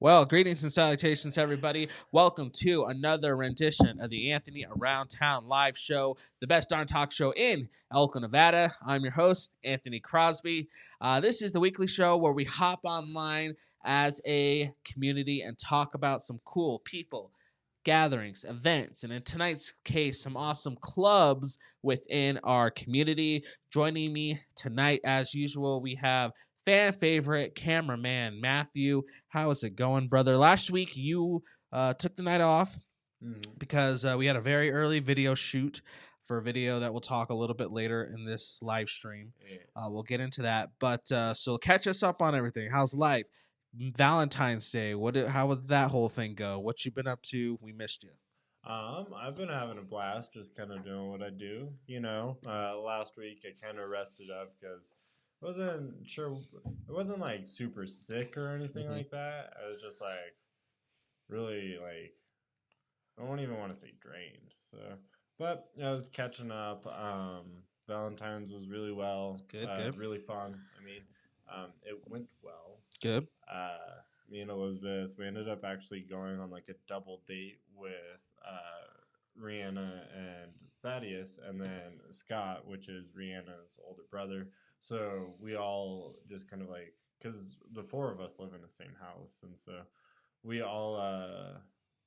Well, greetings and salutations, everybody. Welcome to another rendition of the Anthony Around Town live show, the best darn talk show in Elko, Nevada. I'm your host, Anthony Crosby. This is the weekly show where we hop online as a community and talk about some cool people, gatherings, events, and in tonight's case, some awesome clubs within our community. Joining me tonight, as usual, we have fan favorite cameraman Matthew. How is it going, brother? Last week you took the night off because we had a very early video shoot for a video that we'll talk a little bit later in this live stream. Yes. We'll get into that, but so catch us up on everything. How's life? Valentine's Day. How would that whole thing go? What you been up to? We missed you. I've been having a blast, just kind of doing what I do. Last week I kind of rested up because I wasn't sure. I wasn't like super sick or anything like that. I was just like really like I don't even want to say drained. So, but I was catching up. Valentine's was really well. Good. Really fun. I mean, it went well. Good. Me and Elizabeth, we ended up actually going on like a double date with Rihanna and Thaddeus, and then Scott, which is Rihanna's older brother. So we all just kind of like, because the four of us live in the same house, and so we all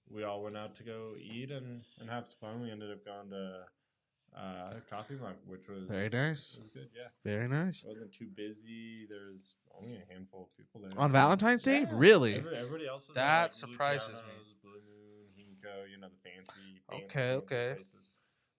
went out to go eat and have some fun. We ended up going to Coffee Mug, which was very nice. It was good, yeah. Very nice. It wasn't too busy. There was only a handful of people there. On Valentine's Day? Really? Everybody else was that like surprises me. Blue Moon, Hinko, the fancy okay. places.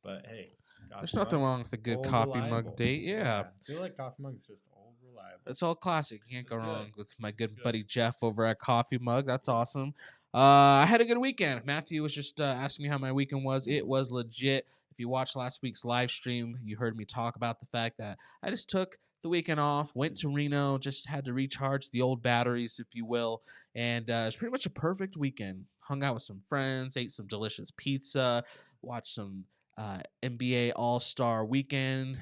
But hey, there's nothing wrong with a good coffee mug date. Yeah. I feel like Coffee Mug's just old reliable. It's all classic. You can't go wrong with my good buddy Jeff over at Coffee Mug. That's awesome. I had a good weekend. Matthew was just asking me how my weekend was. It was legit. If you watched last week's live stream, you heard me talk about the fact that I just took the weekend off, went to Reno, just had to recharge the old batteries, if you will, and it was pretty much a perfect weekend. Hung out with some friends, ate some delicious pizza, watched some NBA All-Star Weekend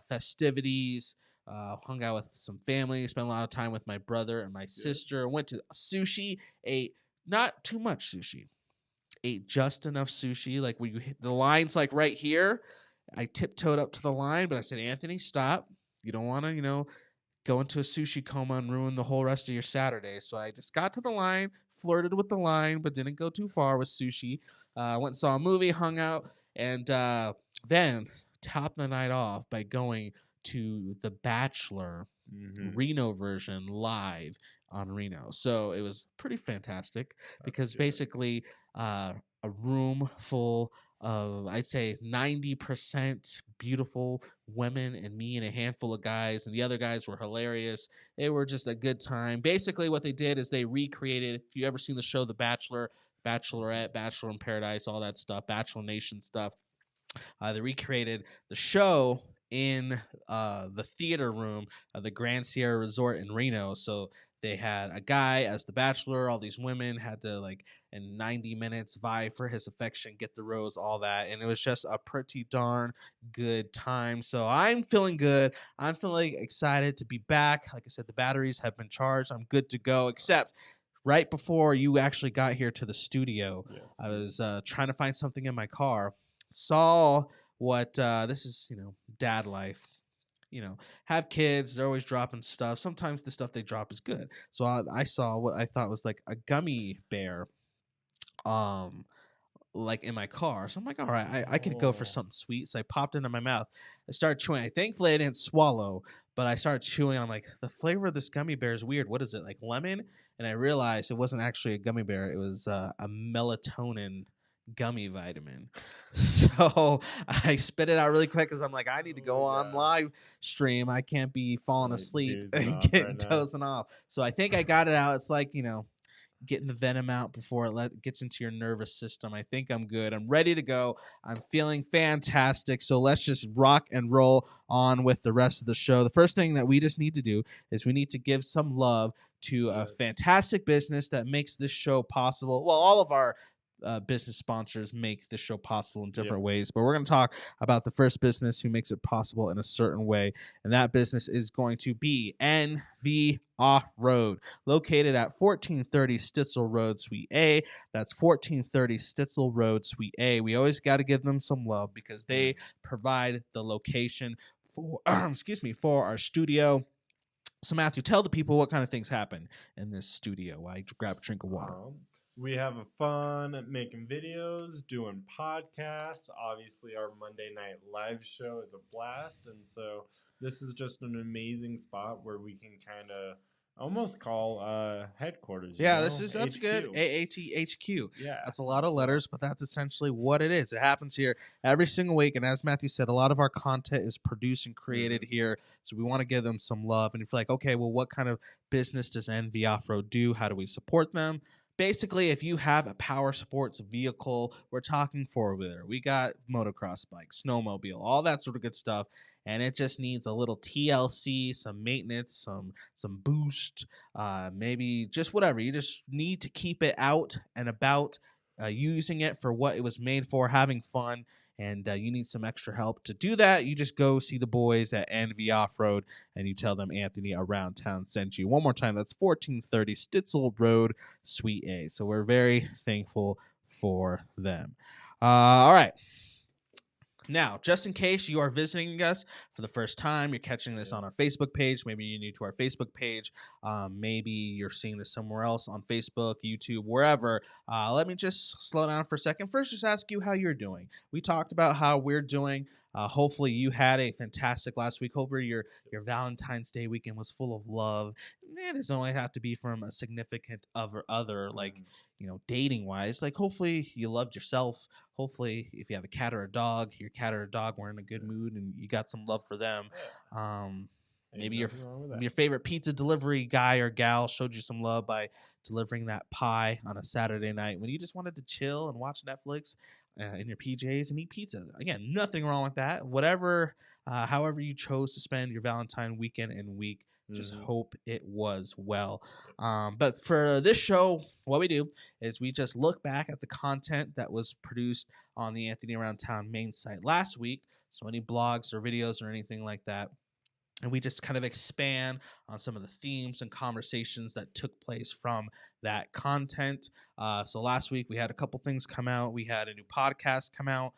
festivities, hung out with some family, spent a lot of time with my brother and my sister, went to sushi, ate not too much sushi. Ate just enough sushi. Like when you hit the line's like right here, I tiptoed up to the line, but I said, Anthony, stop. You don't want to, go into a sushi coma and ruin the whole rest of your Saturday. So I just got to the line, flirted with the line, but didn't go too far with sushi. Went and saw a movie, hung out, and then topped the night off by going to The Bachelor Reno version live on Reno. So it was pretty fantastic because basically a room full of, I'd say, 90% beautiful women and me and a handful of guys, and the other guys were hilarious. They were just a good time. Basically what they did is they recreated, if you ever seen the show The Bachelor, Bachelorette, Bachelor in Paradise, all that stuff, Bachelor Nation stuff, they recreated the show in the theater room of the Grand Sierra Resort in Reno. So they had a guy as the bachelor. All these women had to, like, in 90 minutes, vie for his affection, get the rose, all that. And it was just a pretty darn good time. So I'm feeling good. I'm feeling excited to be back. Like I said, the batteries have been charged. I'm good to go, except right before you actually got here to the studio, I was trying to find something in my car. Saw what this is, dad life. Have kids, they're always dropping stuff. Sometimes the stuff they drop is good. So I saw what I thought was like a gummy bear like in my car. So I'm like, all right, I could go for something sweet. So I popped it in my mouth. I started chewing. Thankfully I didn't swallow, but I started chewing. I'm like, the flavor of this gummy bear is weird. What is it, like lemon? And I realized it wasn't actually a gummy bear. It was a melatonin gummy vitamin. So I spit it out really quick because I'm like, I need to go on live stream. I can't be falling asleep and getting dozing off. So I think I got it out. It's like, getting the venom out before it gets into your nervous system. I think I'm good. I'm ready to go. I'm feeling fantastic. So let's just rock and roll on with the rest of the show. The first thing that we just need to do is we need to give some love to a fantastic business that makes this show possible. Well, all of our business sponsors make the show possible in different ways. But we're going to talk about the first business who makes it possible in a certain way. And that business is going to be NV Off-Road, located at 1430 Stitzel Road, Suite A. That's 1430 Stitzel Road, Suite A. We always got to give them some love because they provide the location for, for our studio. So, Matthew, tell the people what kind of things happen in this studio while I grab a drink of water. We have a fun making videos, doing podcasts. Obviously, our Monday night live show is a blast. And so this is just an amazing spot where we can kind of almost call headquarters. Yeah, that's HQ. Good. AATHQ. Yeah. That's a lot of letters, but that's essentially what it is. It happens here every single week. And as Matthew said, a lot of our content is produced and created here. So we want to give them some love. And if you're like, okay, well, what kind of business does NV Off-Road do? How do we support them? Basically, if you have a power sports vehicle, we're talking four-wheeler. We got motocross bikes, snowmobile, all that sort of good stuff. And it just needs a little TLC, some maintenance, some boost, maybe just whatever. You just need to keep it out and about, using it for what it was made for, having fun. And you need some extra help to do that. You just go see the boys at NV Off-Road and you tell them Anthony Around Town sent you. One more time, that's 1430 Stitzel Road, Suite A. So we're very thankful for them. All right. Now, just in case you are visiting us for the first time, you're catching this on our Facebook page. Maybe you're new to our Facebook page. Maybe you're seeing this somewhere else on Facebook, YouTube, wherever. Let me just slow down for a second. First, just ask you how you're doing. We talked about how we're doing. Hopefully, you had a fantastic last week. Hopefully, your Valentine's Day weekend was full of love. It doesn't only have to be from a significant other, like, dating wise. Like, hopefully, you loved yourself. Hopefully, if you have a cat or a dog, your cat or a dog were in a good mood and you got some love for them. Maybe your favorite pizza delivery guy or gal showed you some love by delivering that pie on a Saturday night when you just wanted to chill and watch Netflix in your PJs and eat pizza. Again, nothing wrong with that. Whatever, however you chose to spend your Valentine weekend and week, just hope it was well. But for this show, what we do is we just look back at the content that was produced on the Anthony Around Town main site last week. So any blogs or videos or anything like that. And we just kind of expand on some of the themes and conversations that took place from that content. So last week we had a couple things come out. We had a new podcast come out.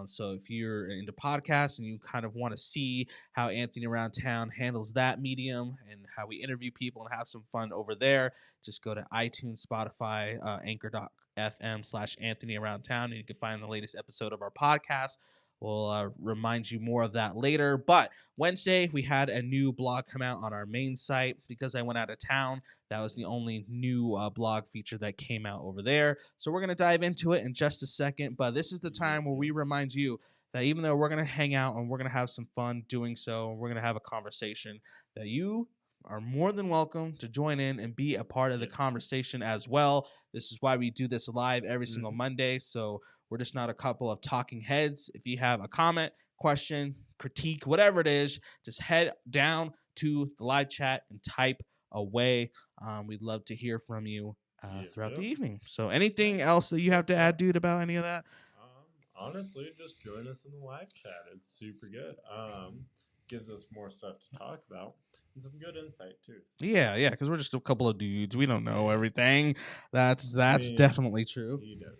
So if you're into podcasts and you kind of want to see how Anthony Around Town handles that medium and how we interview people and have some fun over there, just go to iTunes, Spotify, anchor.fm/Anthony Around Town, and you can find the latest episode of our podcast. We'll remind you more of that later. But Wednesday, we had a new blog come out on our main site. Because I went out of town, that was the only new blog feature that came out over there. So we're going to dive into it in just a second. But this is the time where we remind you that even though we're going to hang out and we're going to have some fun doing so, and we're going to have a conversation, that you are more than welcome to join in and be a part of the conversation as well. This is why we do this live every single Monday. So we're just not a couple of talking heads. If you have a comment, question, critique, whatever it is, just head down to the live chat and type away. We'd love to hear from you throughout the evening. So anything else that you have to add, dude, about any of that? Honestly, just join us in the live chat. It's super good. Gives us more stuff to talk about and some good insight too. Yeah, because we're just a couple of dudes. We don't know everything. That's definitely true. You don't know.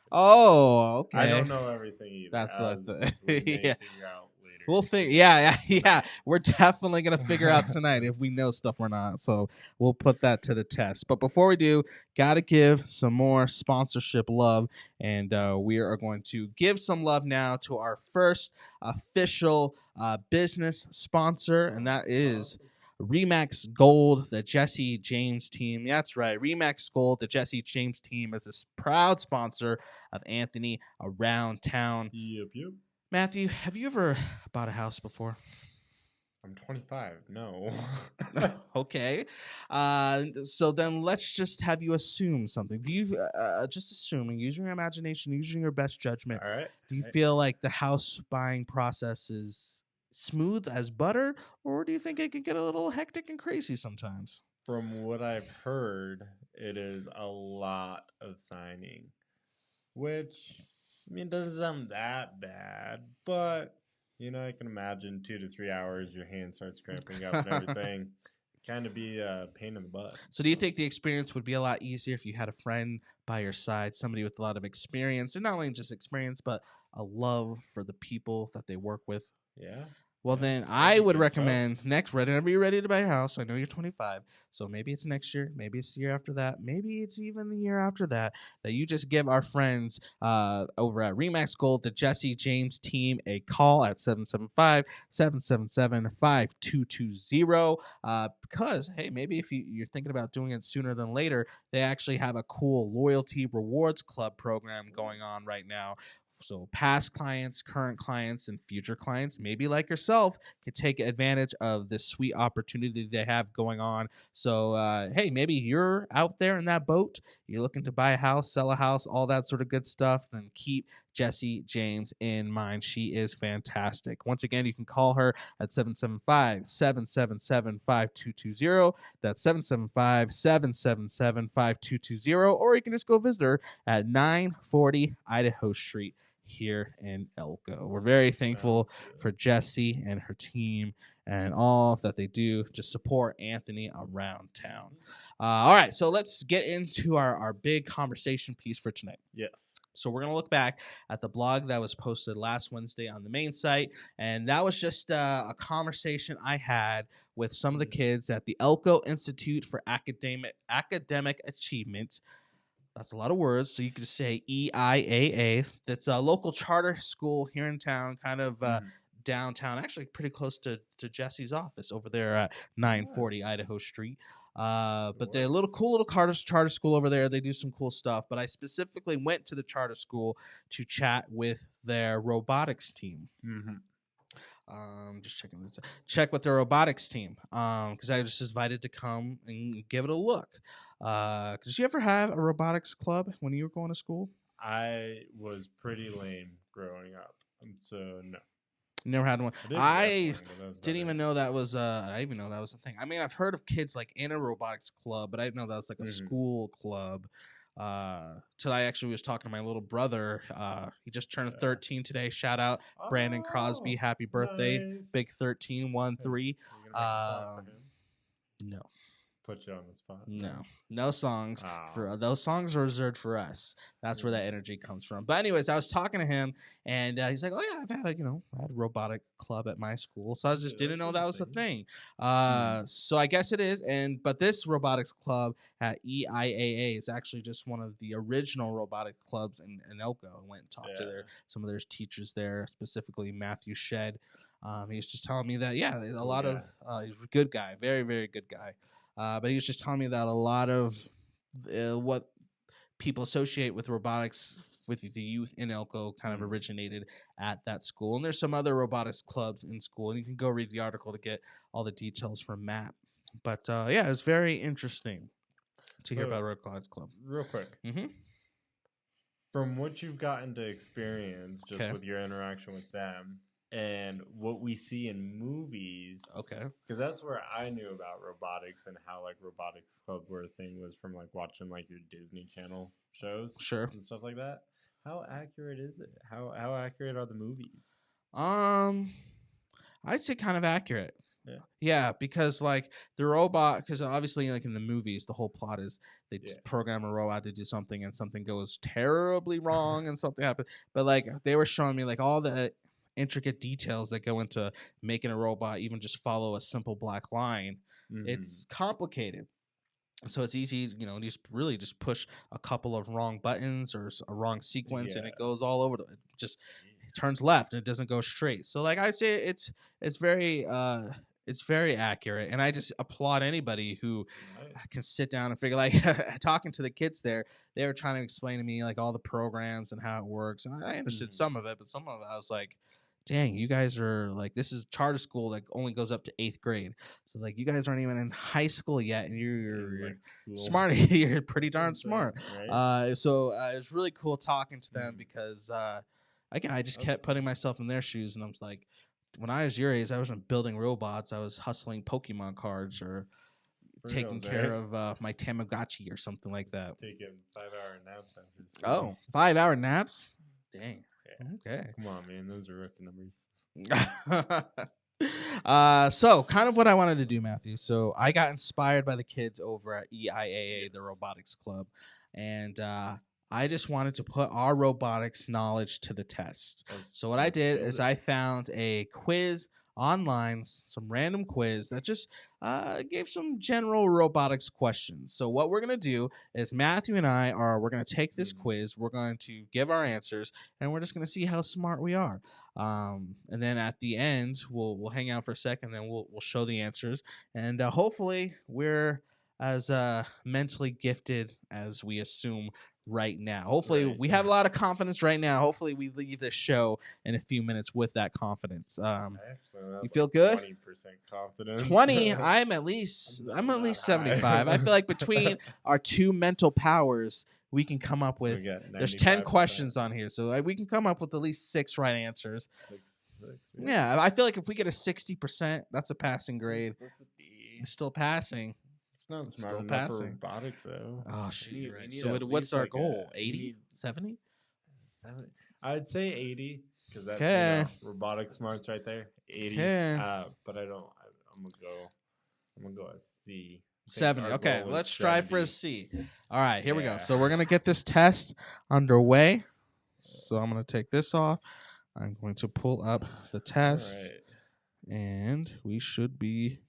Oh, okay. I don't know everything either. That's what figure out later. We'll figure. Yeah. We're definitely gonna figure out tonight if we know stuff or not. So we'll put that to the test. But before we do, gotta give some more sponsorship love, and we are going to give some love now to our first official business sponsor, and that is Remax Gold, the Jesse James team. That's right. Remax Gold, the Jesse James team, is a proud sponsor of Anthony Around Town. Yep. Matthew, have you ever bought a house before? I'm 25. No. Okay. So then let's just have you assume something. Do you, just assuming, using your imagination, using your best judgment, all right, do you feel like the house buying process is smooth as butter, or do you think it can get a little hectic and crazy sometimes? From what I've heard, it is a lot of signing. which I mean doesn't sound that bad, but I can imagine 2 to 3 hours your hand starts cramping up and everything. Kind of be a pain in the butt. So do you think the experience would be a lot easier if you had a friend by your side, somebody with a lot of experience, and not only just experience, but a love for the people that they work with? Yeah. Well, yeah, then that'd I be would good stuff. recommend next, whenever you're ready to buy a house. I know you're 25, so maybe it's next year, maybe it's the year after that, maybe it's even the year after that, that you just give our friends over at Remax Gold, the Jesse James team, a call at 775-777-5220. Because, hey, maybe if you're thinking about doing it sooner than later, they actually have a cool loyalty rewards club program going on right now. So past clients, current clients, and future clients, maybe like yourself, could take advantage of this sweet opportunity they have going on. So, hey, maybe you're out there in that boat. You're looking to buy a house, sell a house, all that sort of good stuff. Then keep Jesse James in mind. She is fantastic. Once again, you can call her at 775-777-5220. That's 775-777-5220. Or you can just go visit her at 940 Idaho Street here in Elko. We're very thankful for Jessie and her team and all that they do to support Anthony around town. All right, so let's get into our big conversation piece for tonight. Yes. So we're going to look back at the blog that was posted last Wednesday on the main site, and that was just a conversation I had with some of the kids at the Elko Institute for Academic Achievement. That's a lot of words, so you could say EIAA. That's a local charter school here in town, kind of downtown, actually pretty close to Jesse's office over there at 940 Idaho Street. But they're a cool little charter school over there. They do some cool stuff. But I specifically went to the charter school to chat with their robotics team. Just checking this out. Check with their robotics team because I was just invited to come and give it a look. Did you ever have a robotics club when you were going to school? I was pretty lame growing up, so no. You never had one. I didn't even know that was. I didn't even know that was a thing. I mean, I've heard of kids like in a robotics club, but I didn't know that was like a school club. Till I actually was talking to my little brother. He just turned 13 today. Shout out Brandon Crosby, happy birthday, nice. Big 13, 1-3. No. Put you on the spot. No songs. For those songs are reserved for us. That's where that energy comes from. But anyways, I was talking to him, and he's like, "Oh yeah, I had a robotic club at my school." So I just didn't know that was a thing. So I guess it is. But this robotics club at EIAA is actually just one of the original robotic clubs in Elko. I went and talked to some of their teachers there, specifically Matthew Shed. He was just telling me that a lot of he's a good guy, very very good guy. But he was just telling me that a lot of what people associate with robotics with the youth in Elko kind of originated at that school. And there's some other robotics clubs in school. And you can go read the article to get all the details from Matt. But yeah, it's very interesting to hear about robotics club. Real quick. From what you've gotten to experience just with your interaction with them, and what we see in movies, because that's where I knew about robotics and how like robotics club were a thing was from like watching like your Disney Channel shows, and stuff like that. How accurate is it? How accurate are the movies? I'd say kind of accurate. Yeah, because like the robot, because obviously like in the movies, the whole plot is they program a robot to do something and something goes terribly wrong and something happens. But like they were showing me like all the intricate details that go into making a robot even just follow a simple black line. It's complicated. So it's easy, just push a couple of wrong buttons or a wrong sequence and it goes all over. It just turns left and it doesn't go straight. So like I say, it's very accurate, and I just applaud anybody who can sit down and figure. Like talking to the kids there, they were trying to explain to me like all the programs and how it works, and I understood some of it, but some of it I was like, dang, you guys are like, this is charter school that only goes up to 8th grade. So like you guys aren't even in high school yet, and you're smart. You're pretty darn smart. So it's really cool talking to them because again, I just kept putting myself in their shoes, and I was like, when I was your age, I wasn't building robots. I was hustling Pokemon cards or taking care of my Tamagotchi or something like that. Taking 5-hour naps after school. Oh, 5-hour naps? Dang. Yeah. Okay. Come on, man. Those are rookie numbers. So kind of what I wanted to do, Matthew. So I got inspired by the kids over at EIAA, the Robotics Club, and I just wanted to put our robotics knowledge to the test. So what I did is I found a quiz online, some random quiz that just gave some general robotics questions. So what we're gonna do is Matthew and we're gonna take this quiz, we're going to give our answers, and we're just gonna see how smart we are. And then at the end, we'll hang out for a second, then we'll show the answers, and hopefully we're as mentally gifted as we assume right now. Hopefully we have a lot of confidence right now. Hopefully we leave this show in a few minutes with that confidence. You feel good? 20% confidence. 20. I'm at least 75. I feel like between our two mental powers, we can come up with. There's 10 questions on here, so we can come up with at least 6 right answers. Six, yeah, I feel like if we get a 60%, that's a passing grade. It's still passing. It's not smart still enough passing. for robotics, though. Oh, shit. Right. So what's our goal? 80? 70? 70. I'd say 80 because that's robotic smarts right there. 80. But I don't. I'm gonna go a C. 70. Okay, let's strive for a C. All right, here we go. So we're gonna get this test underway. So I'm gonna take this off. I'm going to pull up the test, and we should be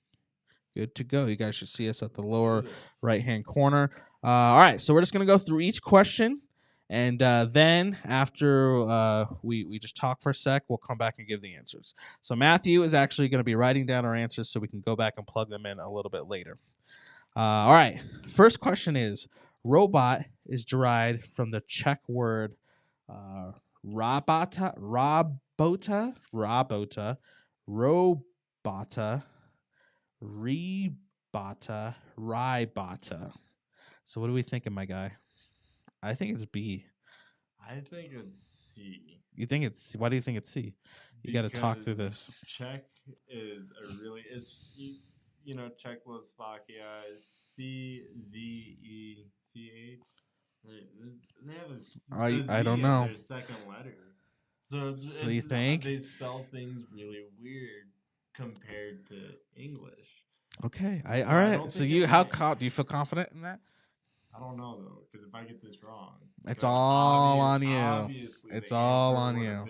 good to go. You guys should see us at the lower right-hand corner. All right, so we're just going to go through each question, and then after we just talk for a sec, we'll come back and give the answers. So Matthew is actually going to be writing down our answers so we can go back and plug them in a little bit later. All right, first question is, robot is derived from the Czech word robota, rebata, ribata. So what are we thinking, my guy? I think it's B. I think it's C. You think it's? Why do you think it's C? You got to talk through this. Czech is a really Czechoslovakia is CZECH. They have I don't know. Their second letter. So you think they spell things really weird compared to English. Okay, all right. So do you feel confident in that? I don't know though, because if I get this wrong, it's all on you. It's all on you.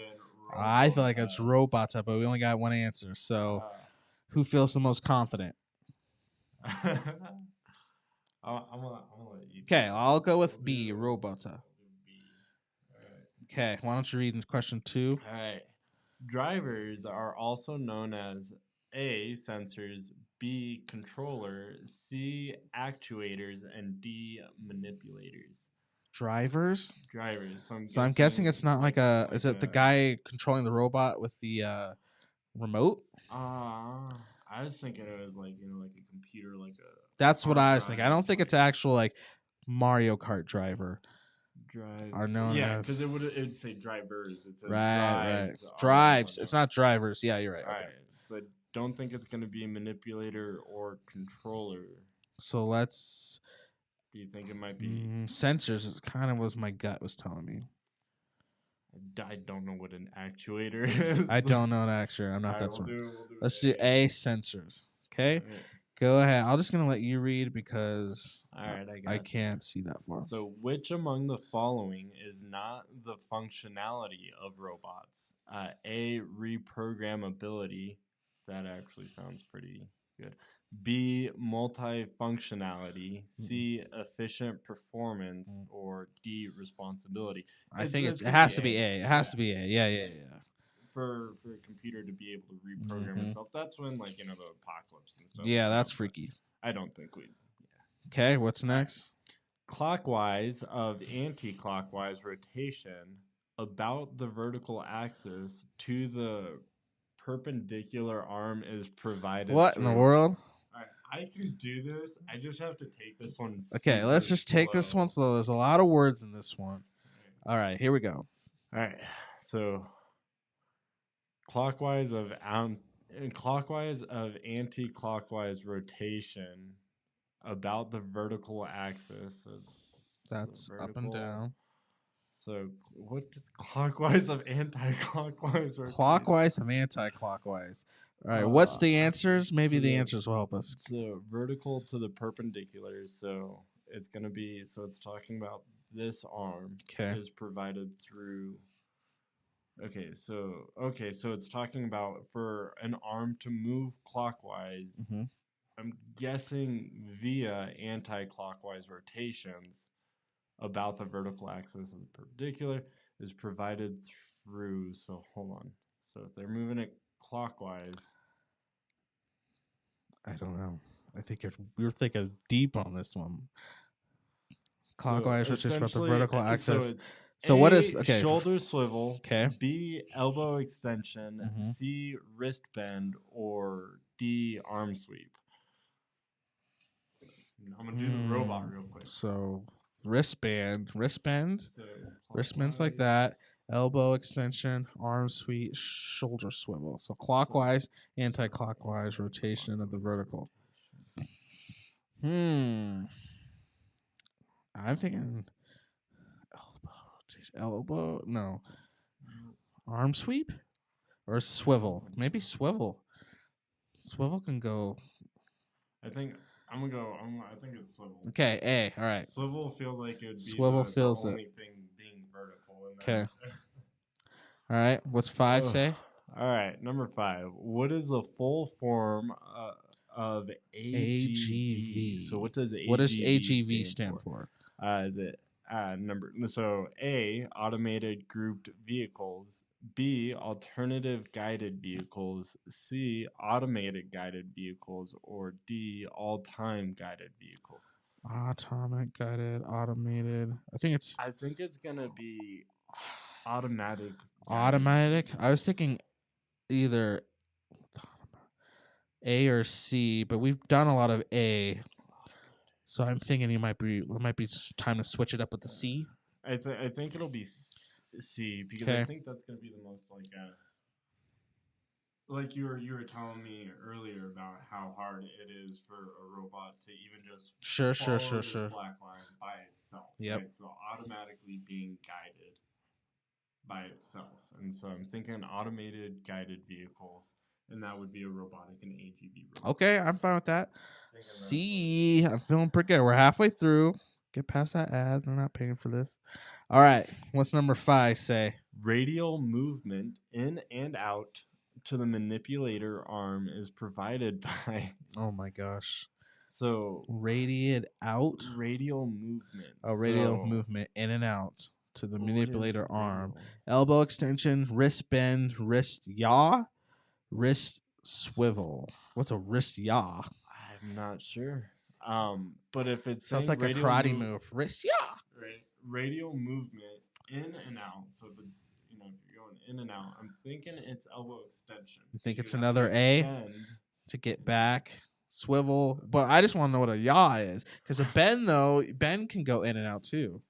I feel like it's robota, but we only got one answer. So, who feels the most confident? I'm gonna let you. Okay, I'll go with B, robota. Okay, why don't you read question 2? All right. Drivers are also known as A, sensors, B, controller, C, actuators, and D, manipulators. Drivers? So I'm guessing it's not like a... Is it the guy controlling the robot with the remote? I was thinking it was like a computer, like a... That's what I was thinking. I don't think it's actual like Mario Kart driver. Drives. Because it would say drivers. It says drives. Drives. It's not drivers. Yeah, you're right. All right. So I don't think it's going to be a manipulator or controller. So let's... Do you think it might be... sensors is kind of what my gut was telling me. I don't know what an actuator is. I don't know an actuator. I'm not that smart. Let's do A, sensors. Okay? Right. Go ahead. I'm just going to let you read because I can't see that far. So which among the following is not the functionality of robots? A, reprogrammability. That actually sounds pretty good. B, multifunctionality. C, efficient performance. Or D, responsibility. I think it has to be A. It has to be A. Yeah. For a computer to be able to reprogram itself, that's when the apocalypse and stuff. Yeah, that's freaky. I don't think we. Yeah. Okay, what's next? Clockwise of anti-clockwise rotation about the vertical axis to the perpendicular arm is provided. What in the world? I can do this. I just have to take this one. Okay, let's just take this one slow. There's a lot of words in this one. All right, here we go. All right, so clockwise of anti-clockwise rotation about the vertical axis. So it's That's the up and vertical. down. So what does clockwise of anti-clockwise rotation? Clockwise and anti-clockwise. All right, what's the answers? Maybe the answers will help us. So vertical to the perpendicular. So it's going to be, so it's talking about this arm is provided through. Okay, so it's talking about for an arm to move clockwise. Mm-hmm. I'm guessing via anti-clockwise rotations about the vertical axis of the perpendicular is provided through. So hold on. So if they're moving it clockwise, I don't know. I think you're thinking deep on this one. Clockwise, which is about the vertical axis. So what is shoulder swivel? Okay. B, elbow extension. C, wrist bend. Or D, arm sweep. I'm gonna do the robot real quick. So wristband. So wristbands like that. Elbow extension, arm sweep, shoulder swivel. So clockwise, anti-clockwise rotation of the vertical. I'm thinking elbow. No. Arm sweep or swivel. Maybe swivel. Swivel can go. I think I'm gonna go. I think it's swivel. Okay, A. All right. Swivel feels like it would be swivel the feels only thing being vertical. Okay. All right. What's 5 say? All right. Number 5. What is the full form of AGV? So what does AGV stand for? Is it number? So A, automated grouped vehicles. B, alternative guided vehicles. C, automated guided vehicles. Or D, all-time guided vehicles. Atomic guided, automated. I think it's gonna be automatic. Automatic. I was thinking either A or C, but we've done a lot of A. So I'm thinking it might be time to switch it up with the C. I think it'll be C because I think that's gonna be the most like you were telling me earlier about how hard it is for a robot to even just follow this black line by itself. Yep. Right? So automatically being guided by itself, and so I'm thinking automated guided vehicles, and that would be a robotic and AGV robot. Okay, I'm fine with that. C, I'm feeling pretty good. We're halfway through. Get past that ad. They're not paying for this. All right. What's number 5 say? Radial movement in and out to the manipulator arm is provided by. Oh my gosh. So radial movement. Oh, radial movement in and out to the manipulator arm. Elbow extension, wrist bend, wrist yaw, wrist swivel. What's a wrist yaw? I'm not sure. But if it sounds like a karate move, wrist yaw. Right. Radial movement in and out. So if it's if you're going in and out, I'm thinking it's elbow extension. You think it's another A to get back? Swivel, but I just want to know what a yaw is because a bend can go in and out too.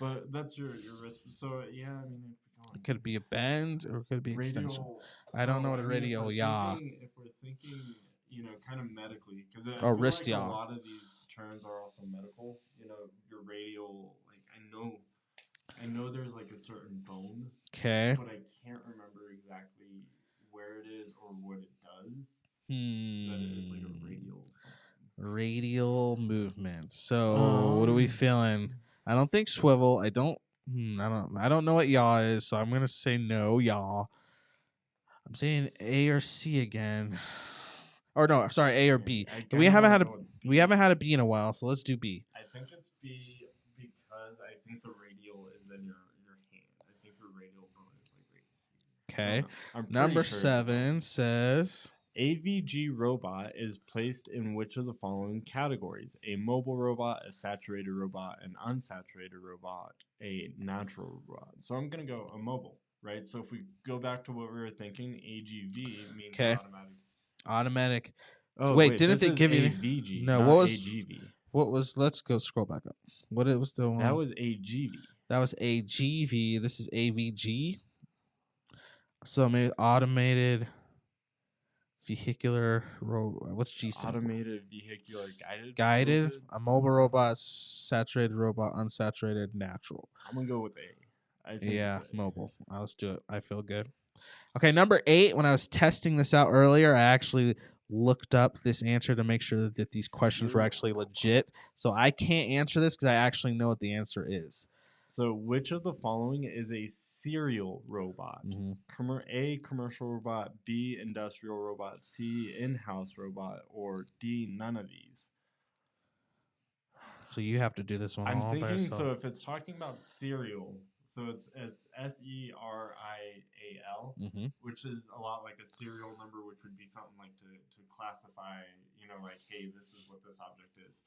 But that's your wrist. So yeah, I mean, it could be a bend or it could be extension. I don't know what a radial yaw. If we're thinking, kind of medically, because wrist yaw. A lot of these terms are also medical. Your radial, like I know there's like a certain bone. Okay. But I can't remember exactly where it is or what it does. But it's like a radial something. Radial movement. So what are we feeling? I don't think swivel. I don't know what yaw is, so I'm gonna say no yaw. I'm saying A or C again. Or no, sorry, A or B. We haven't had a B in a while, so let's do B. I think it's B because I think the radial is in your hand. I think your radial bone is like right here. Okay. Number 7 says AVG robot is placed in which of the following categories? A mobile robot, a saturated robot, an unsaturated robot, a natural robot. So I'm going to go a mobile, right? So if we go back to what we were thinking, AGV means automatic. Oh, wait, didn't they give you AVG? No, what was AGV? What was? Let's go scroll back up. What it was the one? That was AGV. That was AGV. This is AVG. So maybe automated vehicular what's G stand for? Automated vehicular Guided, fluid? a mobile robot, saturated robot, unsaturated, natural. I'm gonna go with A. I think Yeah, it's A. mobile. Let's do it. I feel good. Okay, number 8. When I was testing this out earlier, I actually looked up this answer to make sure that these questions were Serial actually robot. legit. So I can't answer this because I actually know what the answer is. So, which of the following is a serial robot? Mm-hmm. A. Commercial robot. B. Industrial robot. C. In-house robot. Or D. None of these. So you have to do this one I'm all by thinking. yourself. So if it's talking about serial, so it's SERIAL, Mm-hmm. which is a lot like a serial number, which would be something like to classify, like, hey, this is what this object is,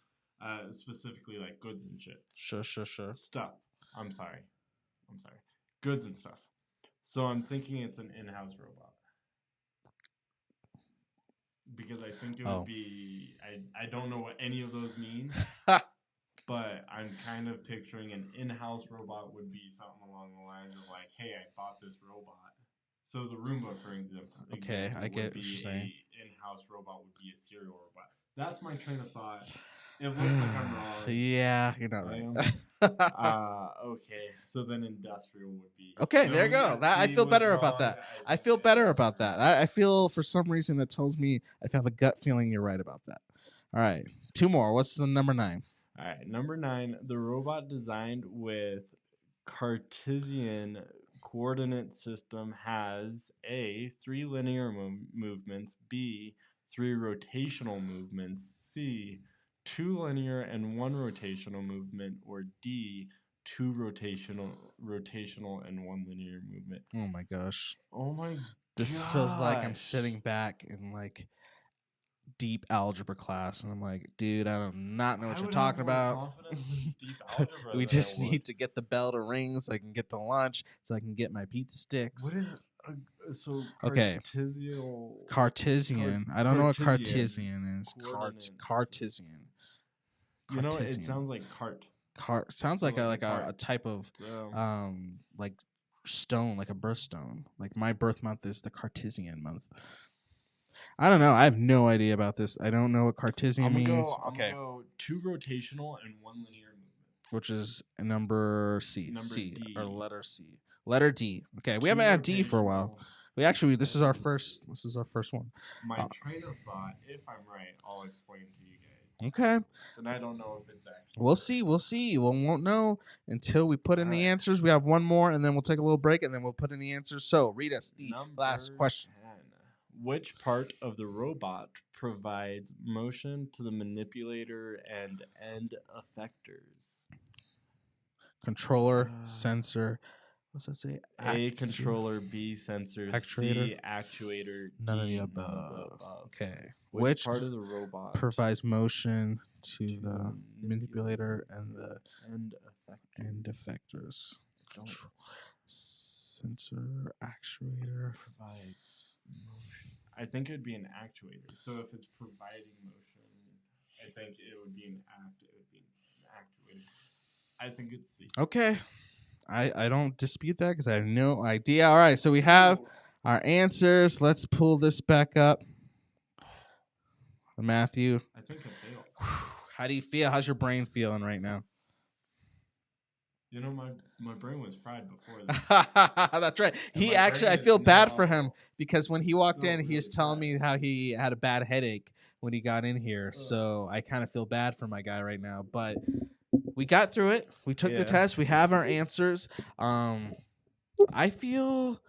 specifically like goods and shit. Sure. Stuff. I'm sorry, goods and stuff. So I'm thinking it's an in-house robot. Because I think it would be, I don't know what any of those mean, but I'm kind of picturing an in-house robot would be something along the lines of like, hey, I bought this robot. So the Roomba, for example, Okay, I get what you're saying. In-house robot would be a serial robot. That's my train of thought. It looks like I'm wrong. Yeah, you're not right. Okay, so then industrial would be. Okay, there you go. That I feel better about that. I feel better about that. I feel for some reason that tells me I have a gut feeling you're right about that. All right, 2 more. What's the number 9? All right, number 9. The robot designed with Cartesian coordinate system has A. 3 linear movements. B. 3 rotational movements. C. 2 linear and 1 rotational movement. Or D. 2 rotational and 1 linear movement. Oh my gosh. Oh my This feels like I'm sitting back in like deep algebra class and I'm like, dude, I do not know what you're talking about. Deep algebra We just need to get the bell to ring so I can get to lunch, so I can get my pizza sticks. What is so okay? Cartesian. I don't know what Cartesian is. Cartesian. You know, it sounds like cart. Sounds like a type of like stone, like a birthstone. Like my birth month is the Cartesian month. I don't know. I have no idea about this. I don't know what Cartesian means. I'm gonna go 2 rotational and 1 linear movement, which is number C. Number D. Or letter C. Letter D. Okay, we haven't had D for a while. We actually this is our first one. My train of thought, if I'm right, I'll explain to you guys. Okay. And I don't know if it's actually. We'll see. We won't know until we put in the answers. We have one more, and then we'll take a little break, and then we'll put in the answers. So read us the last question. 10. Which part of the robot provides motion to the manipulator and end effectors? Controller, sensor. What's that say? A. Controller. B. Sensor. Actuator. C. Actuator. None of the above. Okay. Which part of the robot provides motion to the manipulator and the end effectors? Sensor, actuator. Provides motion. I think it would be an actuator. So if it's providing motion, I think it would be an actuator. I think it's C. Okay. I don't dispute that because I have no idea. All right, so we have our answers. Let's pull this back up. Matthew. I think I failed. How do you feel? How's your brain feeling right now? You know, my brain was fried before this. That's right. He actually, I feel bad for him because when he walked in, he was telling me how he had a bad headache when he got in here. So I kind of feel bad for my guy right now. But we got through it. We took the test. We have our answers. I feel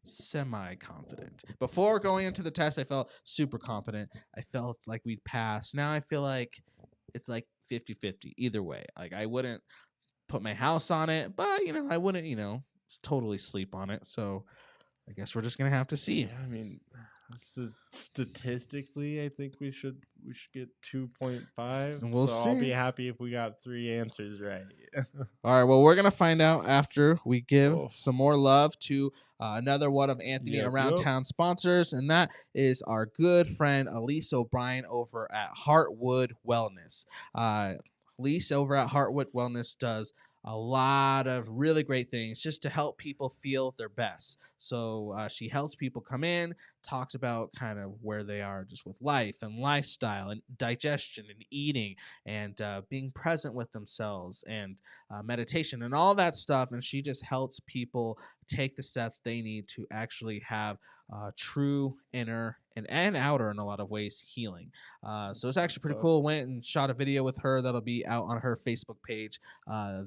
semi-confident. Before going into the test, I felt super confident. I felt like we'd pass. Now I feel like it's like 50-50 either way. Like I wouldn't put my house on it, but I wouldn't, totally sleep on it. So I guess we're just gonna have to see. Yeah, I mean, statistically, I think we should get 2.5. And we'll see. I'll be happy if we got 3 answers right. All right. Well, we're gonna find out after we give some more love to another one of Anthony Around Town sponsors, and that is our good friend Elise O'Brien over at Heartwood Wellness. Elise over at Heartwood Wellness does a lot of really great things just to help people feel their best. So she helps people come in, talks about kind of where they are just with life and lifestyle and digestion and eating and being present with themselves and meditation and all that stuff. And she just helps people take the steps they need to actually have true inner and outer, in a lot of ways, healing. So it's actually pretty cool. Went and shot a video with her that'll be out on her Facebook page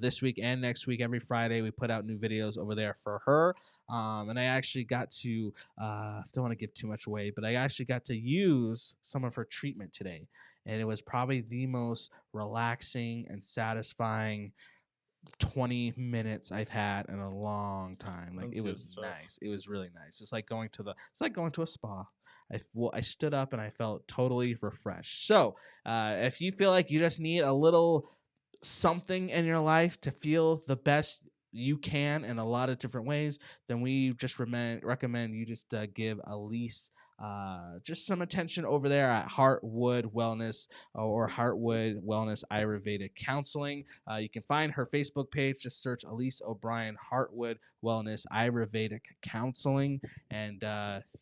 this week and next week. Every Friday we put out new videos over there for her. And I actually got to, don't want to give too much away, but I actually got to use some of her treatment today. And it was probably the most relaxing and satisfying 20 minutes I've had in a long time. Like, it was nice. It was really nice. It's like going to a spa. I stood up and I felt totally refreshed. So if you feel like you just need a little something in your life to feel the best you can in a lot of different ways, then we just recommend you just give Elise just some attention over there at Heartwood Wellness or Heartwood Wellness Ayurvedic Counseling. You can find her Facebook page. Just search Elise O'Brien Heartwood Wellness Ayurvedic Counseling, and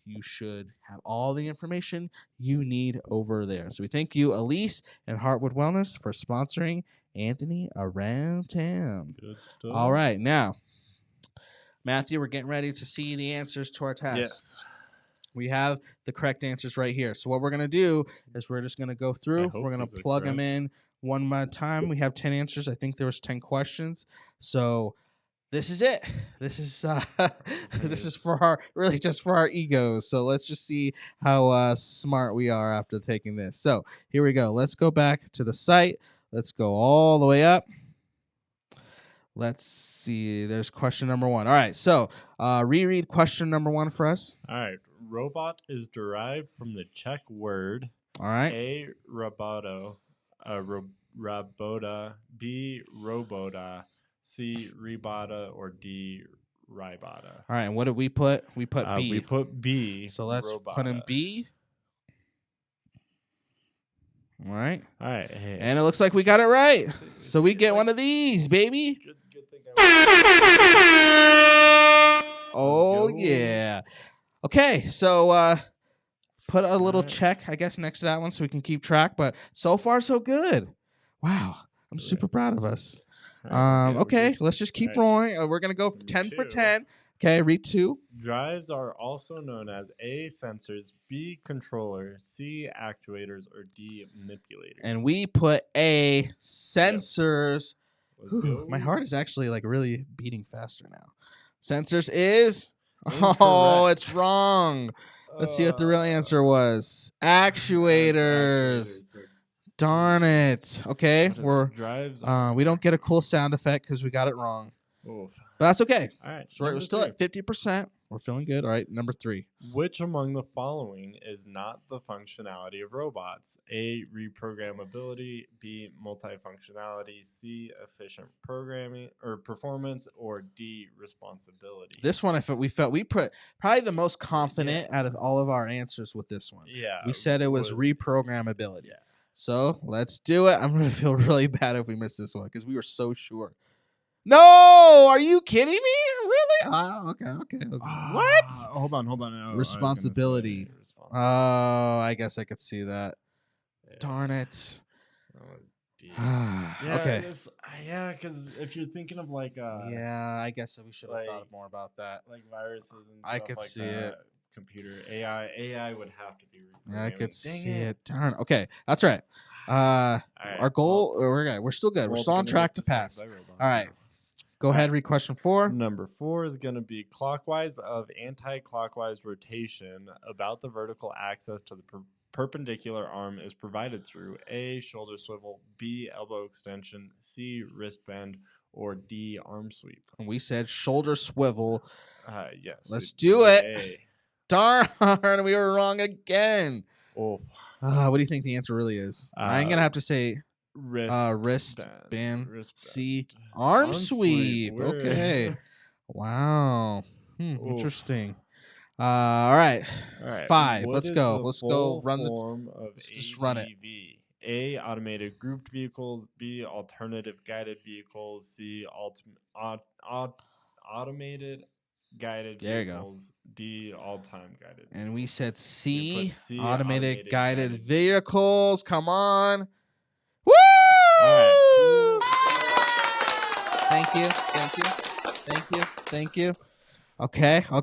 you should have all the information you need over there. So we thank you, Elise and Heartwood Wellness, for sponsoring Anthony Around Town. Good stuff. All right, now, Matthew, we're getting ready to see the answers to our test. Yes. We have the correct answers right here. So what we're going to do is we're just going to go through. We're going to plug them in one at a time. We have 10 answers. I think there was 10 questions. So this is it. This is this is for our egos. So let's just see how smart we are after taking this. So here we go. Let's go back to the site. Let's go all the way up. Let's see. There's question number 1. All right. So reread question number 1 for us. All right. Robot is derived from the Czech word. All right. A. Roboto. Robota. B. Robota. C. Rebata. Or D. Ribata. All right. And what did we put? We put B. We put B. So let's Robata. put in B. All right. All right. Hey. And it looks like we got it right. So we get one of these, baby. Good thing Oh, yeah. Okay. So put a little check, I guess, next to that one so we can keep track. But so far, so good. Wow. I'm super proud of us. Okay. Let's just keep rolling. We're going to go 10 for 10. Okay, read 2. Drives are also known as A, sensors, B, controller, C, actuators, or D, manipulators. And we put A, sensors. Let's go. My heart is actually like really beating faster now. Sensors is... Incorrect. Oh, it's wrong. Let's see what the real answer was. Actuators. Darn it. Okay, drives. We don't get a cool sound effect because we got it wrong. Oof. But that's okay. All right. So we're still at 50%. We're feeling good. All right, number 3. Which among the following is not the functionality of robots? A, reprogrammability, B, multifunctionality, C, efficient programming or performance, or D, responsibility. This one, we put probably the most confident out of all of our answers with this one. Yeah. We said it was reprogrammability. Yeah. So let's do it. I'm going to feel really bad if we miss this one because we were so sure. No, are you kidding me? Really? Okay. What? Hold on. No, responsibility. Oh, I guess I could see that. Yeah. Darn it. Okay. Yeah, because if you're thinking of like yeah, I guess we should have thought more about that. Like viruses and stuff I could see it. Computer AI would have to be. Yeah, I could see it. Darn. Okay, that's right. Our goal. We're still good. We're still on track to pass. All right. Go ahead, read question 4. Number 4 is going to be clockwise of anti-clockwise rotation about the vertical axis to the perpendicular arm is provided through A, shoulder swivel, B, elbow extension, C, wrist bend, or D, arm sweep. And we said shoulder swivel. Yes. Let's do it. A. Darn, we were wrong again. Oh. What do you think the answer really is? I'm going to have to say... Wrist band. C, arm sweep. Okay. Wow. Interesting. All right. 5. Let's go. Let's go run the. Let's just run it. A, automated grouped vehicles, B, alternative guided vehicles, C, automated guided There you go. vehicles, D, all-time guided vehicles. And we said C, put C, automated guided guided vehicles. Come on. Woo! All right, cool. Thank you. Thank you. Thank you. Thank you. Okay. We're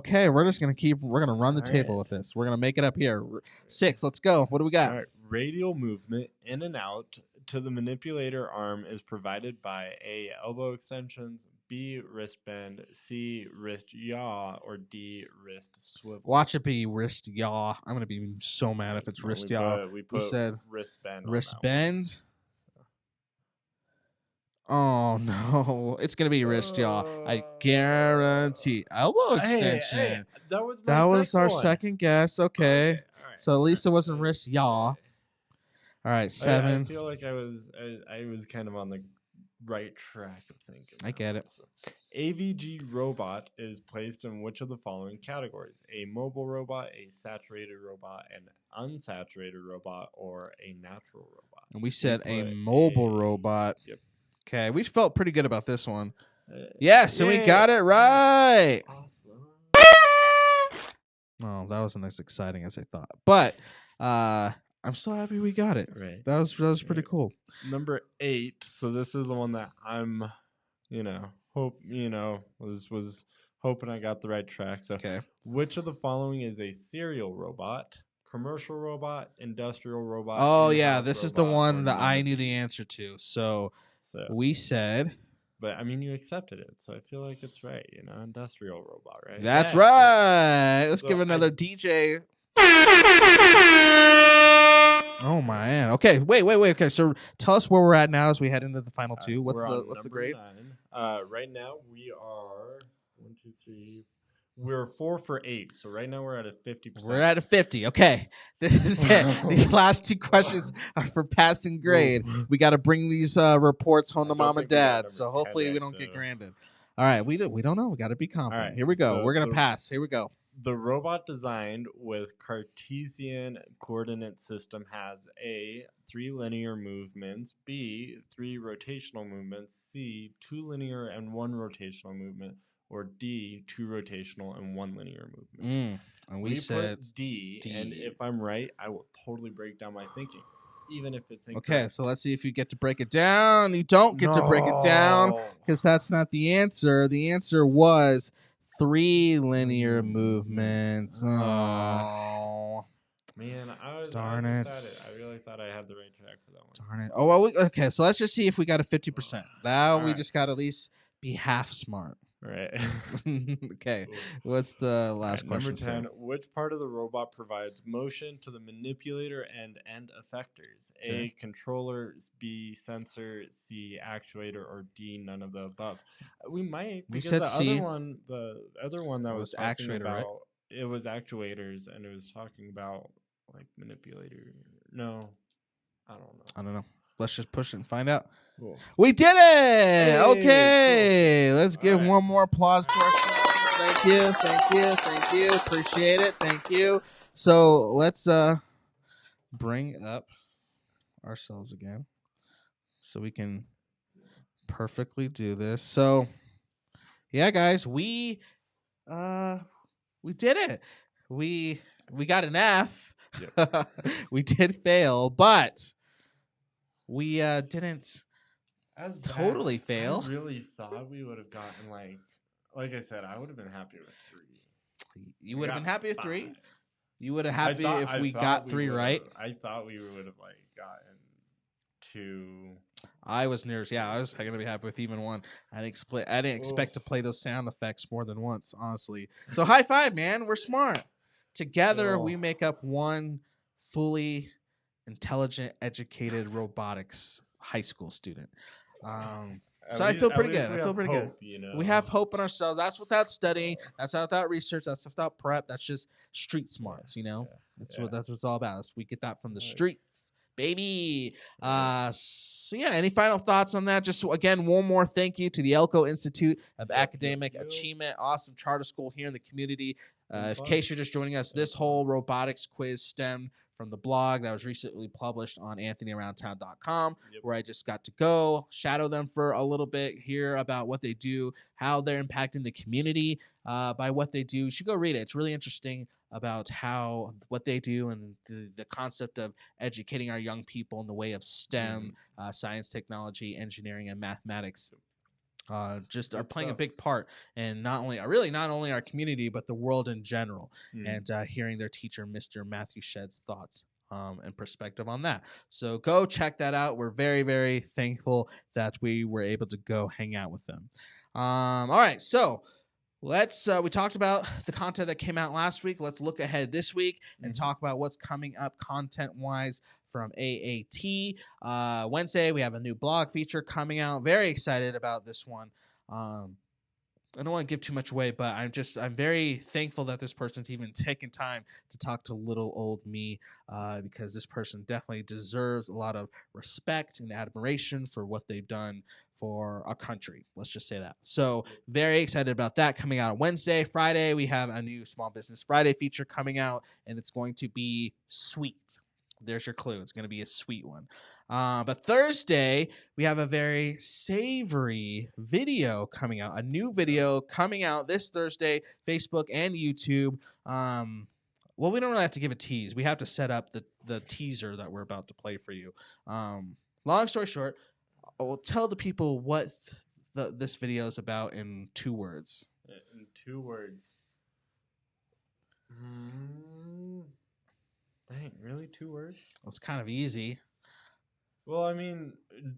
gonna run the table with this. We're gonna make it up here. 6. Let's go. What do we got? All right. Radial movement in and out to the manipulator arm is provided by A, elbow extensions, B, wrist bend, C, wrist yaw, or D, wrist swivel. Watch it be wrist yaw. I'm gonna be so mad if it's wrist yaw. We said wrist bend. Wrist bend. Oh no, it's gonna be wrist yaw. I guarantee. Elbow extension. Hey, that was our one. second guess. Okay. All right. So at least it wasn't wrist yaw. All right, 7. I feel like I was kind of on the right track of thinking. I get it. So, AVG robot is placed in which of the following categories? A mobile robot, a saturated robot, an unsaturated robot, or a natural robot? And we said a mobile robot. Yep. Okay, we felt pretty good about this one. Yes, and we got it right. Awesome. Oh, that wasn't as exciting as I thought. But I'm still happy we got it. Right. That was pretty cool. Number 8. So this is the one that I'm, was hoping I got the right track. So, okay. Which of the following is a serial robot? Commercial robot, industrial robot. Oh yeah, this is the one that I knew the answer to. So we said. But I mean, you accepted it, so I feel like it's right. Industrial robot, right? That's right. Let's give another DJ. Oh man. Okay. Wait. Okay. So tell us where we're at now as we head into the final 2. What's the grade? 9. Right now we are 1, 2, 3. We're 4 for 8. So right now we're at a 50%. We're at a 50. Okay. This is it. These last 2 questions are for passing grade. We got to bring these reports home to mom and dad. So hopefully we don't get granted. All right. We don't know. We got to be confident. All right, here we go. We're going to pass. Here we go. The robot designed with Cartesian coordinate system has A, 3 linear movements, B, 3 rotational movements, C, 2 linear and 1 rotational movement, or D, 2 rotational and 1 linear movement. And we said put D, and if I'm right, I will totally break down my thinking, even if it's incorrect. Okay, so let's see if you get to break it down. You don't get to break it down because that's not the answer. The answer was 3 linear movements. Oh. Man, I was Darn it. it. I really thought I had the right track for that one. Darn it. Oh, well, okay, so let's just see if we got a 50%. Now we just got to at least be half smart. Right. Okay. Cool. What's the last question? Number 10. Which part of the robot provides motion to the manipulator and end effectors? A, controller, B, sensor, C, actuator, or D, none of the above. We might, because we said the C. other one that was talking actuator, about, right? It was actuators, and it was talking about like manipulator. No, I don't know. Let's just push it and find out. Cool. We did it! Hey, okay. Cool. Let's give one more applause to ourselves. Thank you. Appreciate it. Thank you. So let's bring up ourselves again so we can perfectly do this. So yeah, guys, we did it. We got an F. Yep. We did fail, but we didn't totally fail. I really thought we would have gotten like I said, I would have been happy with 3. You would have been happy with 3? You would have happy if we got 3 right? I thought we would have gotten 2. I was nervous. Yeah, I was going to be happy with even 1. I didn't expect to play those sound effects more than once, honestly. So high five, man. We're smart. Together, we make up one fully intelligent, educated robotics high school student. So I feel pretty good. I feel pretty good. We have hope in ourselves. That's without studying. That's without research. That's without prep. That's just street smarts, That's what it's all about. We get that from the streets, baby. So yeah, any final thoughts on that? Just again, one more thank you to the Elko Institute of Academic Achievement. Awesome charter school here in the community. In case you're just joining us, this whole robotics quiz stemmed from the blog that was recently published on AnthonyAroundTown.com, Yep. where I just got to go shadow them for a little bit, hear about what they do, how they're impacting the community by what they do. You should go read it. It's really interesting about how what they do and the concept of educating our young people in the way of STEM, science, technology, engineering, and mathematics. Just are playing a big part in not only our community but the world in general. And hearing their teacher, Mr. Matthew Shedd's thoughts and perspective on that. So go check that out. We're very, very thankful that we were able to go hang out with them. All right, so let's we talked about the content that came out last week. Let's look ahead this week and talk about what's coming up content wise from AAT. Wednesday we have a new blog feature coming out. Very excited about this one. I don't want to give too much away, but I'm very thankful that this person's even taken time to talk to little old me, because this person definitely deserves a lot of respect and admiration for what they've done for our country. Let's just say that. So very excited about that coming out on Wednesday. Friday, we have a new Small Business Friday feature coming out, and it's going to be sweet. There's your clue. It's going to be a sweet one. But Thursday, we have a very savory video coming out. A new video coming out this Thursday, Facebook and YouTube. Well, we don't really have to give a tease. We have to set up the teaser that we're about to play for you. Long story short, I will tell the people what this video is about in 2 words. In 2 words. Dang, really 2 words? Well, it's kind of easy. Well, I mean,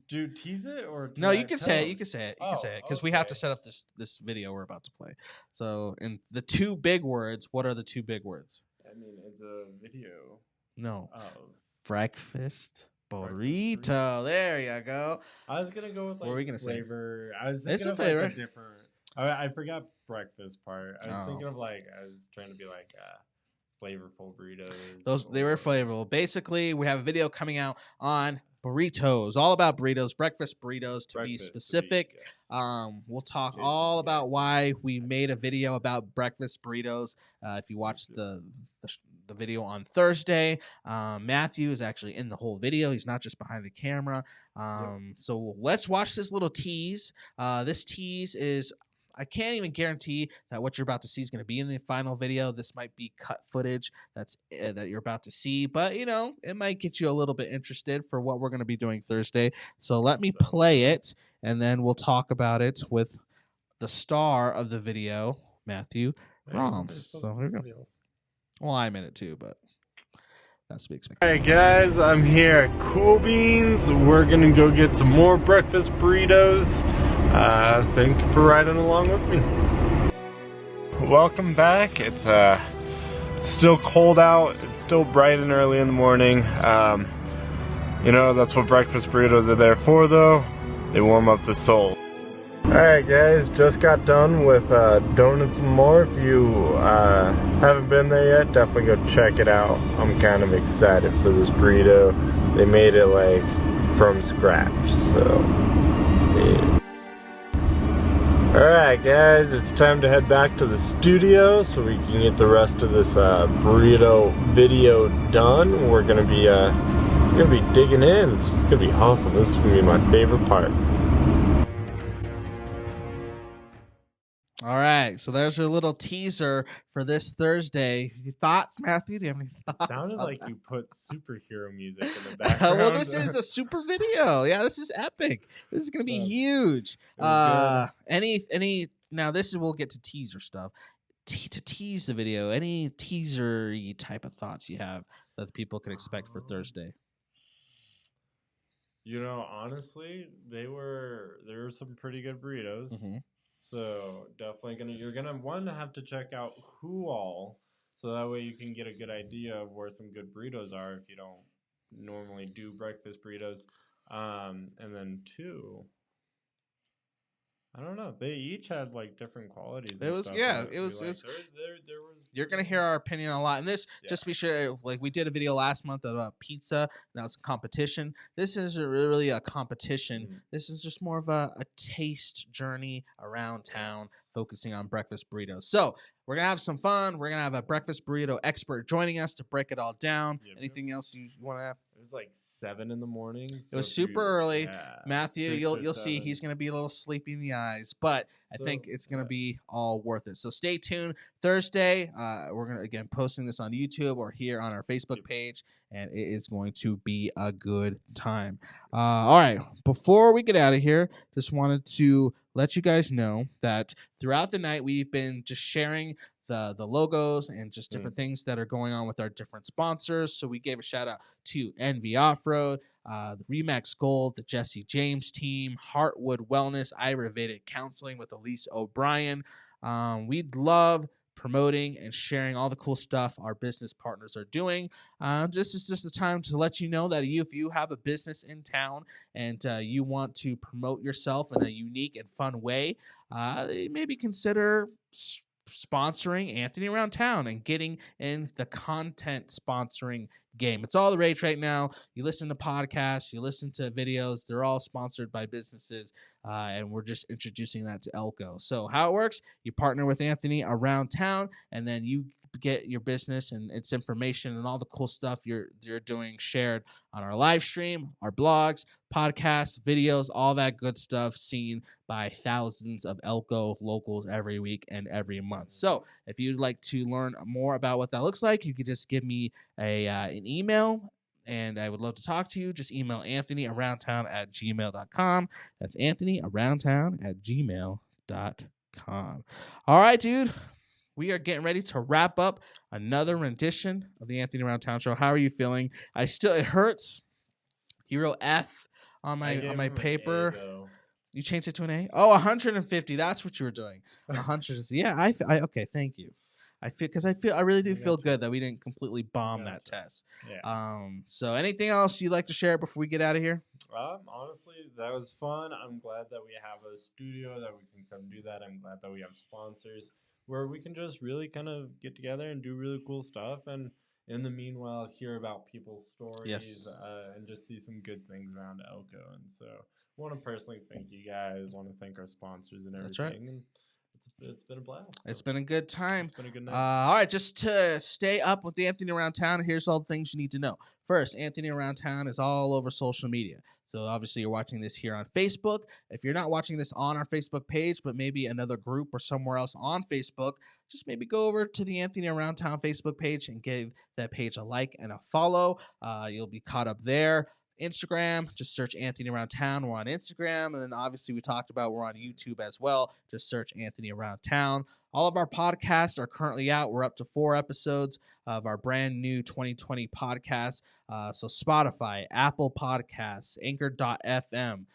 do tease it or no? You can say it. You can say it. Because we have to okay. set up this video we're about to play. So, in the 2 big words, what are the 2 big words? I mean, it's a video. No. Of breakfast burrito. There you go. I was gonna go with what were we gonna flavor. Say? I was thinking it's a of flavor. Like a different. I forgot breakfast part. I was thinking of I was trying to be like flavorful burritos. They were flavorful. Basically, we have a video coming out on burritos, all about burritos, breakfast burritos to be specific. Yes. We'll talk all about why we made a video about breakfast burritos. If you watched the video on Thursday, Matthew is actually in the whole video. He's not just behind the camera. So let's watch this little tease. This tease is, I can't even guarantee that what you're about to see is going to be in the final video. This might be cut footage that you're about to see, but it might get you a little bit interested for what we're going to be doing Thursday. So let me play it, and then we'll talk about it with the star of the video, Matthew Roms. So here we go. Well, I'm in it too, but that's to be expected. Alright guys, I'm here at Cool Beans. We're gonna go get some more breakfast burritos. Thank you for riding along with me. Welcome back. It's still cold out. It's still bright and early in the morning. That's what breakfast burritos are there for though. They warm up the soul. Alright guys, just got done with Donuts and More. If you haven't been there yet, definitely go check it out. I'm kind of excited for this burrito. They made it from scratch, so yeah. Alright guys, it's time to head back to the studio so we can get the rest of this burrito video done. We're gonna be digging in. It's gonna be awesome. This is gonna be my favorite part. All right, so there's your little teaser for this Thursday. Thoughts, Matthew? Do you have any thoughts? Sounded like you put superhero music in the background. Well, this is a super video. Yeah, this is epic. This is gonna be huge. Now we'll get to teaser stuff. To tease the video, any teaser-y type of thoughts you have that people can expect for Thursday? Honestly, there were some pretty good burritos. So definitely you're gonna have to check out who all, so that way you can get a good idea of where some good burritos are if you don't normally do breakfast burritos. And then 2, I don't know. They each had like different qualities It and was stuff yeah, that it we was. liked. There was. You're gonna hear our opinion a lot, and this Yeah. just to be sure. Like we did a video last month about pizza. That was a competition. This isn't really a competition. Mhm. This is just more of a taste journey around town, Yes. focusing on breakfast burritos. So we're gonna have some fun. We're gonna have a breakfast burrito expert joining us to break it all down. Yep, Anything else you want to add? It was like 7 in the morning. It So was if super you, early, yeah, Matthew. 6 or You'll see 7. he's gonna be a little sleepy in the eyes, but I think So, it's gonna yeah. be all worth it. So stay tuned. Thursday, we're gonna again posting this on YouTube or here on our Facebook Yep. page, and it is going to be a good time. All right, before we get out of here, just wanted to let you guys know that throughout the night we've been just sharing the logos and just different things that are going on with our different sponsors. So we gave a shout out to NV Off Road, the Remax Gold, the Jesse James team, Heartwood Wellness, Ayurvedic Counseling with Elise O'Brien. We'd love promoting and sharing all the cool stuff our business partners are doing. This is just the time to let you know that if you have a business in town and you want to promote yourself in a unique and fun way, maybe consider sponsoring Anthony Around Town and getting in the content sponsoring game. It's all the rage right now. You listen to podcasts, you listen to videos, they're all sponsored by businesses, and we're just introducing that to Elko. So how it works, you partner with Anthony Around Town, and then you get your business and its information and all the cool stuff you're doing shared on our live stream, our blogs, podcasts, videos, all that good stuff seen by thousands of Elko locals every week and every month. So if you'd like to learn more about what that looks like, you could just give me an email, and I would love to talk to you. Just email anthonyaroundtown@gmail.com. That's anthonyaroundtown@gmail.com. All right, dude. We are getting ready to wrap up another rendition of the Anthony Around Town show. How are you feeling? It hurts. You wrote F on my paper. You changed it to an A? Oh, 150. That's what you were doing. 100. Yeah, I okay, thank you. I really do feel good that we didn't completely bomb that test. Yeah. So anything else you'd like to share before we get out of here? Honestly, that was fun. I'm glad that we have a studio that we can come do that. I'm glad that we have sponsors where we can just really kind of get together and do really cool stuff, and in the meanwhile hear about people's stories, and just see some good things around Elko. And so I want to personally thank you guys, want to thank our sponsors and everything. That's right. And it's been a blast. So. It's been a good time. It's been a good night. All right, just to stay up with the Anthony Around Town, here's all the things you need to know. First, Anthony Around Town is all over social media. So obviously you're watching this here on Facebook. If you're not watching this on our Facebook page, but maybe another group or somewhere else on Facebook, just maybe go over to the Anthony Around Town Facebook page and give that page a like and a follow. You'll be caught up there. Instagram, just search Anthony Around Town. We're on Instagram. And then obviously we talked about we're on YouTube as well. Just search Anthony Around Town. All of our podcasts are currently out. We're up to 4 episodes of our brand new 2020 podcast. So Spotify, Apple Podcasts, Anchor.fm,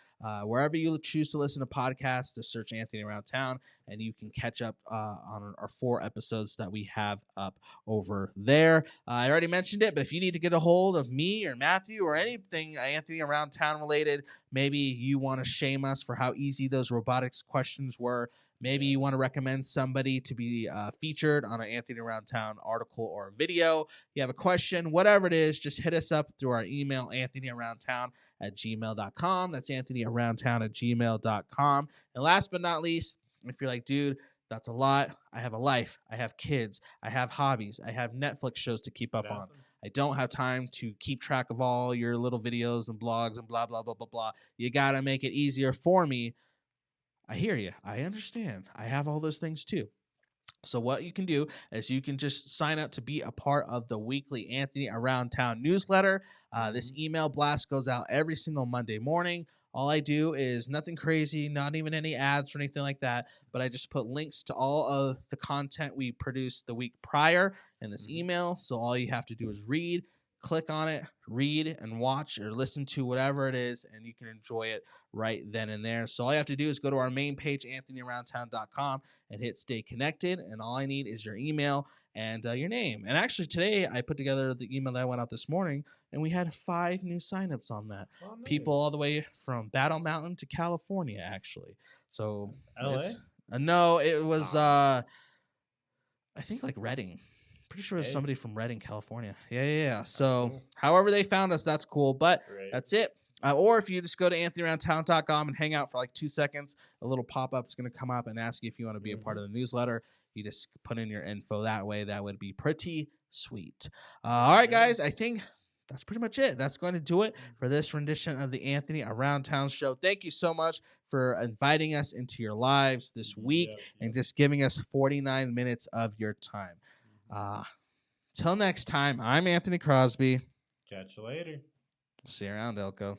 wherever you choose to listen to podcasts, just search Anthony Around Town, and you can catch up on our 4 episodes that we have up over there. I already mentioned it, but if you need to get a hold of me or Matthew or anything Anthony Around Town related, maybe you want to shame us for how easy those robotics questions were. Maybe you want to recommend somebody to be featured on an Anthony Around Town article or video. You have a question, whatever it is, just hit us up through our email, anthonyaroundtown@gmail.com. That's anthonyaroundtown@gmail.com. And last but not least, if you're like, dude, that's a lot. I have a life. I have kids. I have hobbies. I have Netflix shows to keep up on. I don't have time to keep track of all your little videos and blogs and blah, blah, blah, blah, blah. You got to make it easier for me. I hear you. I understand. I have all those things too. So what you can do is you can just sign up to be a part of the weekly Anthony Around Town newsletter. This email blast goes out every single Monday morning. All I do is nothing crazy, not even any ads or anything like that, but I just put links to all of the content we produced the week prior in this email. So all you have to do is read, click on it, read and watch or listen to whatever it is, and you can enjoy it right then and there. So all you have to do is go to our main page, anthonyaroundtown.com, and hit stay connected. And all I need is your email and your name. And actually today I put together the email that went out this morning, and we had 5 new signups on that. Oh, nice. People all the way from Battle Mountain to California, actually. So LA? No, it was I think like Redding. Pretty sure it was somebody from Redding, California. Yeah. So cool. However they found us, that's cool. But Right. that's it. Or if you just go to anthonyaroundtown.com and hang out for like 2 seconds, a little pop-up is going to come up and ask you if you want to be a part of the newsletter. You just put in your info that way. That would be pretty sweet. All right, guys. I think that's pretty much it. That's going to do it for this rendition of the Anthony Around Town show. Thank you so much for inviting us into your lives this week and just giving us 49 minutes of your time. Till next time, I'm Anthony Crosby. Catch you later. See you around, Elko.